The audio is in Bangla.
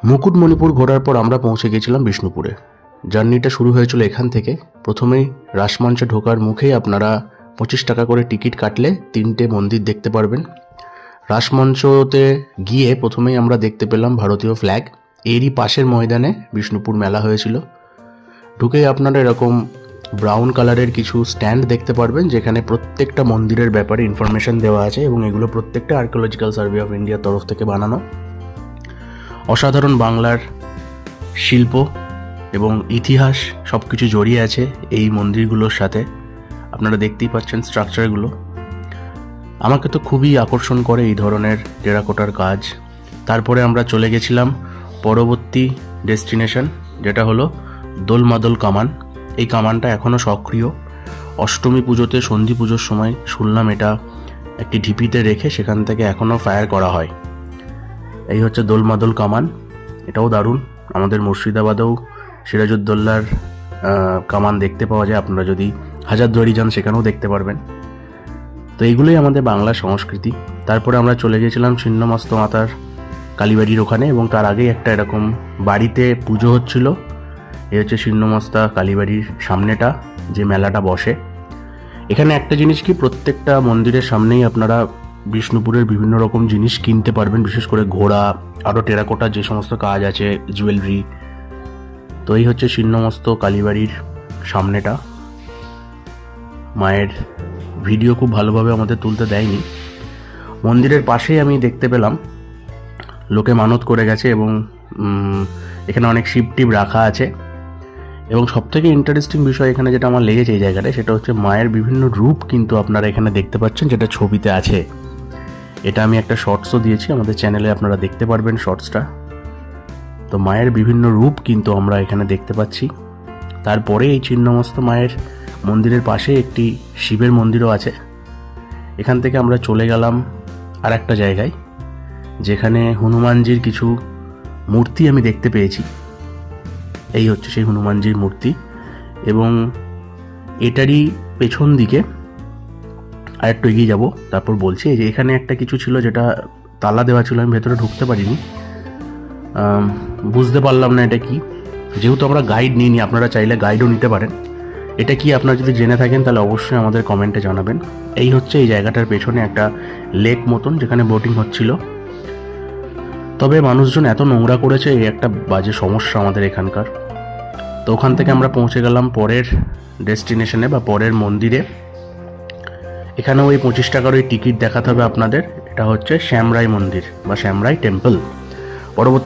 মুকুটমণিপুর ঘোরার পর আমরা পৌঁছে গেছিলাম বিষ্ণুপুরে। জার্নিটা শুরু হয়েছিল এখান থেকে। প্রথমেই রাসমঞ্চে ঢোকার মুখেই আপনারা 25 টাকা করে টিকিট কাটলে 3টে মন্দির দেখতে পারবেন। রাসমঞ্চতে গিয়ে প্রথমেই আমরা দেখতে পেলাম ভারতীয় ফ্ল্যাগ। এরই পাশের ময়দানে বিষ্ণুপুর মেলা হয়েছিল। ঢুকেই আপনারা এরকম ব্রাউন কালারের কিছু স্ট্যান্ড দেখতে পারবেন, যেখানে প্রত্যেকটা মন্দিরের ব্যাপারে ইনফরমেশন দেওয়া আছে এবং এগুলো প্রত্যেকটা আর্কিওলজিক্যাল সার্ভে অফ ইন্ডিয়ার তরফ থেকে বানানো। অসাধারণ বাংলার শিল্প এবং ইতিহাস সব কিছু জড়িয়ে আছে এই মন্দিরগুলোর সাথে। আপনারা দেখতেই পাচ্ছেন স্ট্রাকচারগুলো। আমাকে তো খুবই আকর্ষণ করে এই ধরনের টেরাকোটার কাজ। তারপরে আমরা চলে গেছিলাম পরবর্তী ডেস্টিনেশন, যেটা হলো দোলমাদল কামান। এই কামানটা এখনও সক্রিয়। অষ্টমী পুজোতে, সন্ধি পুজোর সময় শুনলাম এটা একটি ঢিপিতে রেখে সেখান থেকে এখনও ফায়ার করা হয়। এই হচ্ছে দোলমাদল কামান। এটাও দারুণ। আমাদের মুর্শিদাবাদেও সিরাজউদ্দৌলার কামান দেখতে পাওয়া যায়। আপনারা যদি হাজারদুয়ারি যান সেখানেও দেখতে পারবেন। তো এইগুলোই আমাদের বাংলা সংস্কৃতি। তারপরে আমরা চলে গেছিলাম ছিন্নমস্ত মাতার কালীবাড়ির ওখানে, এবং তার আগেই একটা এরকম বাড়িতে পুজো হচ্ছিল। এই হচ্ছে ছিন্নমস্তা কালীবাড়ির সামনেটা, যে মেলাটা বসে। এখানে একটা জিনিস কি, প্রত্যেকটা মন্দিরের সামনেই আপনারা বিষ্ণুপুরের বিভিন্ন রকম জিনিস কিনতে পারবেন, বিশেষ করে ঘোড়া, আরও টেরাকোটার যে সমস্ত কাজ আছে, জুয়েলারি। তো এই হচ্ছে ছিন্নমস্ত কালীবাড়ির সামনেটা। মায়ের ভিডিও খুব ভালোভাবে আমাদের তুলতে দেয়নি। মন্দিরের পাশেই আমি দেখতে পেলাম লোকে মানত করে গেছে এবং এখানে অনেক শিব টিপ রাখা আছে। এবং সবথেকে ইন্টারেস্টিং বিষয় এখানে যেটা আমার লেগেছে এই জায়গাটায়, সেটা হচ্ছে মায়ের বিভিন্ন রূপ কিন্তু আপনারা এখানে দেখতে পাচ্ছেন, যেটা ছবিতে আছে। এটা আমি একটা শর্টসও দিয়েছি আমাদের চ্যানেলে, আপনারা দেখতে পারবেন শর্টসটা। তো মায়ের বিভিন্ন রূপ কিন্তু আমরা এখানে দেখতে পাচ্ছি। তারপরে এই ছিন্নমস্ত মায়ের মন্দিরের পাশে একটি শিবের মন্দিরও আছে। এখান থেকে আমরা চলে গেলাম আর একটা জায়গায়, যেখানে হনুমানজির কিছু মূর্তি আমি দেখতে পেয়েছি। এই হচ্ছে সেই হনুমানজির মূর্তি। এবং এটারই পেছন দিকে আর একটু এগিয়ে যাবো, তারপর বলছি। এই যে এখানে একটা কিছু ছিল যেটা তালা দেওয়া ছিল, আমি ভেতরে ঢুকতে পারিনি, বুঝতে পারলাম না এটা কি। যেহেতু আমরা গাইড নিইনি, আপনারা চাইলে গাইডও নিতে পারেন। এটা কি আপনারা যদি জেনে থাকেন তাহলে অবশ্যই আমাদের কমেন্টে জানাবেন। এই হচ্ছে এই জায়গাটার পেছনে একটা লেক মতন, যেখানে বোটিং হচ্ছিল। তবে মানুষজন এত নোংরা করেছে, এই একটা বাজে সমস্যা আমাদের এখানকার। তো ওখান থেকে আমরা পৌঁছে গেলাম পরের ডেস্টিনেশনে বা পরের মন্দিরে। এখানেও ওই 25 টাকার ওই টিকিট দেখাতে হবে আপনাদের। এটা হচ্ছে শ্যামরাই মন্দির বা শ্যামরাই টেম্পল। পরবর্তী